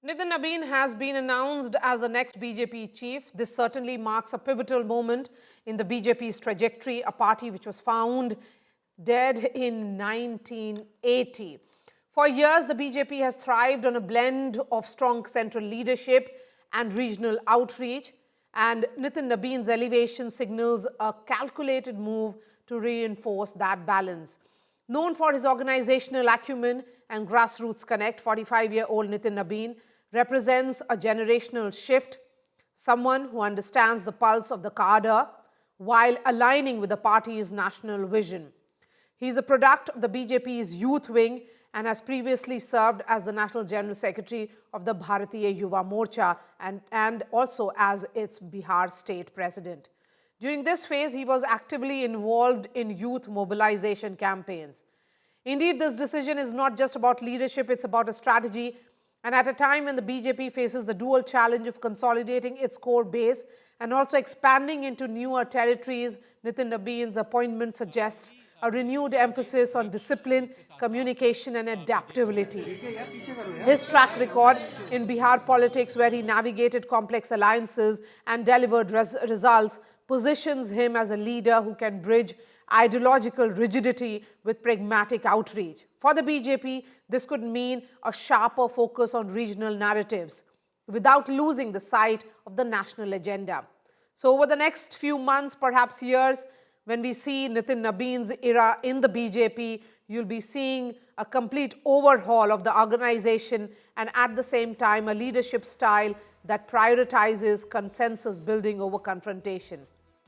Nitin Nabin has been announced as the next BJP chief. This certainly marks a pivotal moment in the BJP's trajectory, a party which was found dead in 1980. For years, the BJP has thrived on a blend of strong central leadership and regional outreach, and Nitin Nabin's elevation signals a calculated move to reinforce that balance. Known for his organizational acumen and grassroots connect, 45-year-old Nitin Nabin represents a generational shift, someone who understands the pulse of the cadre while aligning with the party's national vision. He is a product of the BJP's youth wing and has previously served as the National General Secretary of the Bharatiya Yuva Morcha and also as its Bihar State President. During this phase, he was actively involved in youth mobilization campaigns. Indeed, this decision is not just about leadership, it's about a strategy. And at a time when the BJP faces the dual challenge of consolidating its core base and also expanding into newer territories, Nitin Nabin's appointment suggests a renewed emphasis on discipline, communication and adaptability. His track record in Bihar politics, where he navigated complex alliances and delivered results, positions him as a leader who can bridge ideological rigidity with pragmatic outreach. For the BJP, this could mean a sharper focus on regional narratives without losing the sight of the national agenda. So over the next few months, perhaps years, when we see Nitin Nabin's era in the BJP, you'll be seeing a complete overhaul of the organization and at the same time a leadership style that prioritizes consensus building over confrontation.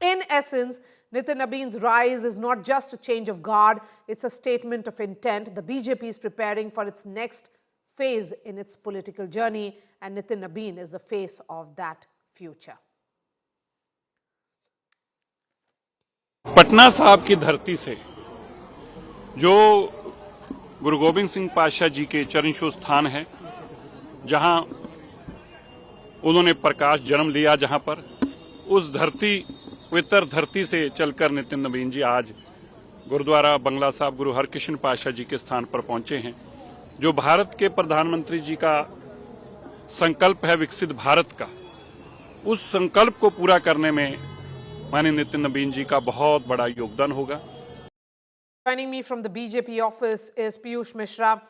In essence, Nitin Nabin's rise is not just a change of guard, it's a statement of intent. The BJP is preparing for its next phase in its political journey, and Nitin Nabin is the face of that future. Patna साहब की धरती से जो गुरु गोविंद सिंह पातशाह जी के चरणछूह स्थान है, जहां उन्होंने प्रकाश जन्म लिया, जहां पर उस धरती पवित्र धरती से चलकर नितिन नबीन जी आज गुरुद्वारा बंगला साहब गुरु हरकृष्ण पातशाह जी के स्थान पर पहुंचे हैं। जो भारत के प्रधानमंत्री जी का संकल्प है विकसित भारत का, उस संकल्प को पूरा करने में माननीय नितिन नबीन जी का बहुत बड़ा योगदान होगा। Joining me from the BJP office is Piyush Mishra.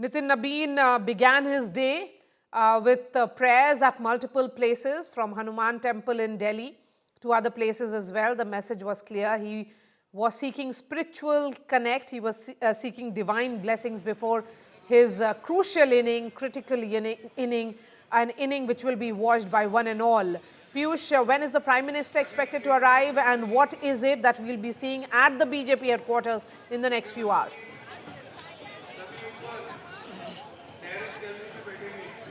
Nitin Nabin began his day with prayers at multiple places, from Hanuman Temple in Delhi to other places as well. The message was clear. He was seeking spiritual connect. He was seeking divine blessings before his crucial inning, critical inning, an inning which will be watched by one and all. Piyush, when is the Prime Minister expected to arrive, and what is it that we'll be seeing at the BJP headquarters in the next few hours?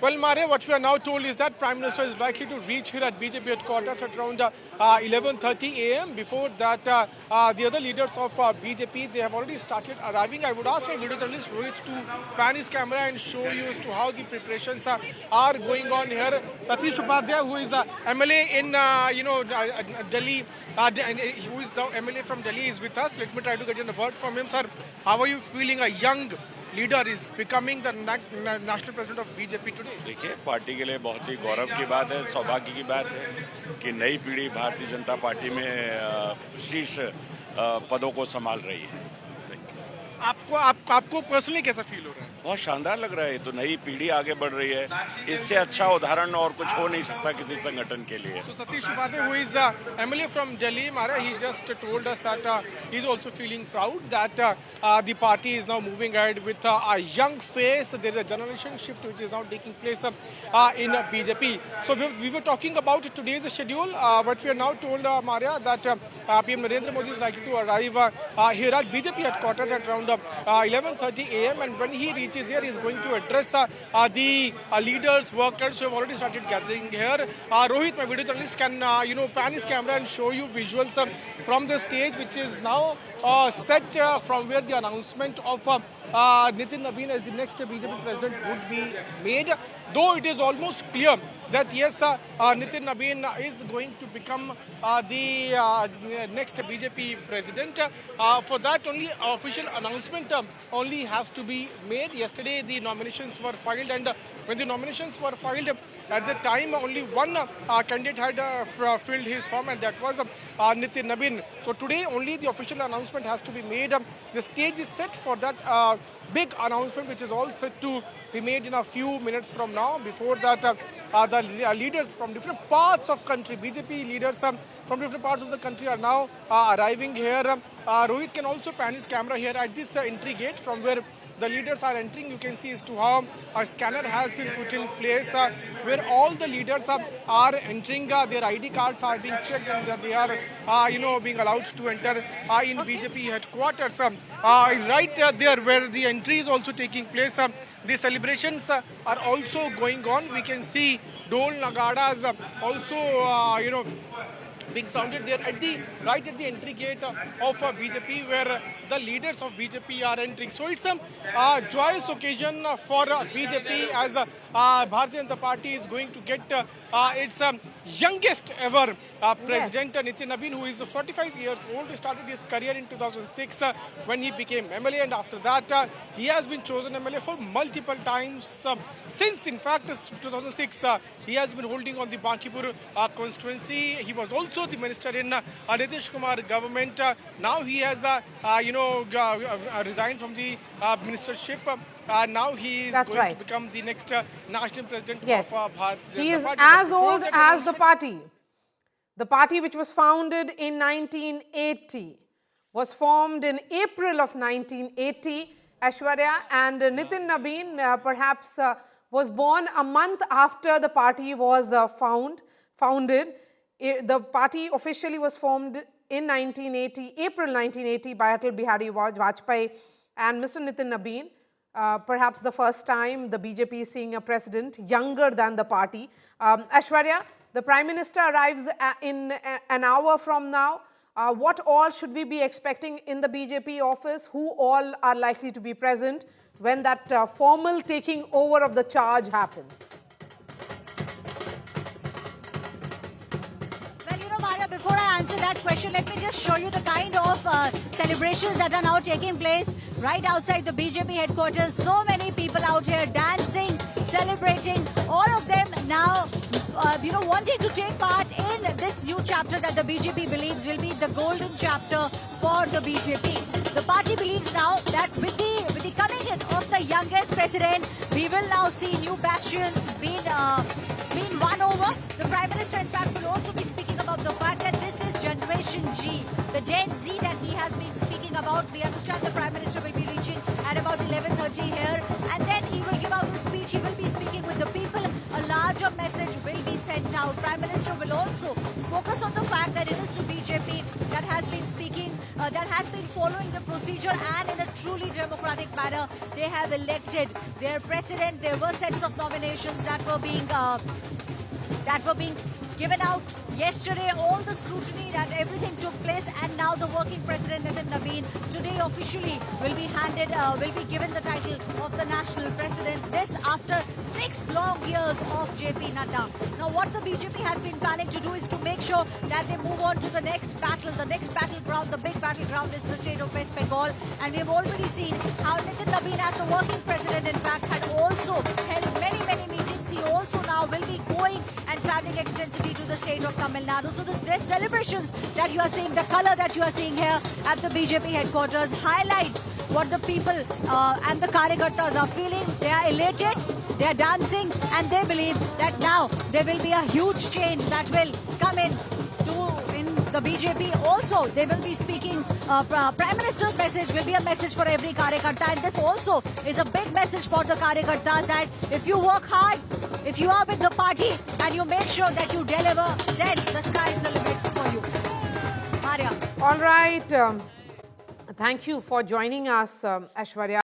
Well, Maria, what we are now told is that Prime Minister is likely to reach here at BJP headquarters at around 11:30 a.m. Before that, the other leaders of BJP, they have already started arriving. I would ask my video journalist Rohit to pan his camera and show you as to how the preparations are going on here. Satish Upadhyay, who is MLA in Delhi, who is the MLA from Delhi, is with us. Let me try to get a word from him, sir. How are you feeling? A young leader is becoming the national president of BJP today. देखिए, party के लिए बहुत ही गौरव की बात है, सौभाग्य की बात है कि नई पीढ़ी भारतीय जनता पार्टी में शीर्ष पदों को संभाल रही है। आपको पर्सनली कैसा फील हो रहा है? बहुत शानदार लग रहा है। तो नई पीढ़ी आगे बढ़ रही है, इससे अच्छा उदाहरण और कुछ हो नहीं सकता किसी संगठन के लिए। So Satish Upadhyay, who is MLA from Delhi, Mara, he just told us that he is also feeling proud that the party is now moving ahead with a young face. There is a generation shift which is now taking place in BJP. So we were talking about today's schedule. What we are now told, Maria, that PM Narendra Modi is likely to arrive here at BJP headquarters at around 11:30 a.m. and when he reaches here, he is going to address the leaders, workers who have already started gathering here. Rohit, my video journalist, can pan his camera and show you visuals from the stage, which is now set from where the announcement of Nitin Nabin as the next BJP president would be made. Though it is almost clear that yes, Nitin Nabin is going to become the next BJP president. For that, only official announcement only has to be made. Yesterday, the nominations were filed, and when the nominations were filed, at the time only one candidate had filled his form, and that was Nitin Nabin. So today only the official announcement has to be made. The stage is set for that big announcement, which is all set to be made in a few minutes from now. Before that, the leaders from different parts of country, BJP leaders from different parts of the country are now arriving here. Rohit can also pan his camera here at this entry gate from where the leaders are entering. You can see as to how a scanner has been put in place where all the leaders are entering. Their ID cards are being checked and they are, being allowed to enter in BJP headquarters. Right there where the entry is also taking place, the celebrations are also going on. We can see Dol Nagadas also, being sounded there right at the entry gate of BJP, where the leaders of BJP are entering. So it's a joyous occasion for BJP as Bharatiya Janata Party is going to get its youngest ever president, Nitin Nabin, who is 45 years old. He started his career in 2006 when he became MLA, and after that he has been chosen MLA for multiple times. Since in fact 2006 he has been holding on the Bankipur constituency. He was also the minister in Nitish Kumar government. Now he has resigned from the ministership. Now he is going to become the next national president of Bharatiya Janata Party. He is as old as the party. The party, which was founded in 1980, was formed in April of 1980, Aishwarya, and Nitin Nabin perhaps was born a month after the party was founded. The party officially was formed in April 1980 by Atal Bihari Vajpayee and Mr. Nitin Nabin. Perhaps the first time the BJP is seeing a president younger than the party. Aishwarya, the Prime Minister arrives in an hour from now. What all should we be expecting in the BJP office? Who all are likely to be present when that formal taking over of the charge happens? Maria, before I answer that question, let me just show you the kind of celebrations that are now taking place right outside the BJP headquarters. So many people out here dancing, celebrating, all of them now, wanting to take part in this new chapter that the BJP believes will be the golden chapter for the BJP. The party believes now that with the coming in of the youngest president, we will now see new bastions being won over. The Prime Minister, in fact, will also be speaking about the fact that this is Generation G, the Gen Z that he has been speaking about. We understand the Prime Minister will be reaching at about 11:30 here, and then he will give out his speech. He will be speaking with the people. A larger message will be sent out. Prime Minister will also focus on the fact that it is the BJP that has been speaking, that has been following the procedure, and in a truly democratic manner, they have elected their president. There were sets of nominations that were being given out yesterday. All the scrutiny that everything took place, and now the working president Nitin Nabin today officially will be given the title of the national president. This after 6 long years of JP Nadda. Now what the BJP has been planning to do is to make sure that they move on to the next battle. The next battleground, the big battleground, is the state of West Bengal, and we have already seen how Nitin Nabin, as the working president, in fact, had also held many meetings. He also now will be going and traveling extensively to the state of Tamil Nadu. So the celebrations that you are seeing, the color that you are seeing here at the BJP headquarters, highlights what the people and the Karyakartas are feeling. They are elated, they are dancing, and they believe that now there will be a huge change that will come in the BJP. Also, they will be speaking, Prime Minister's message will be a message for every Karyakarta, and this also is a big message for the Karyakartas that if you work hard, if you are with the party and you make sure that you deliver, then the sky is the limit for you. Maria. All right. Thank you for joining us, Aishwarya.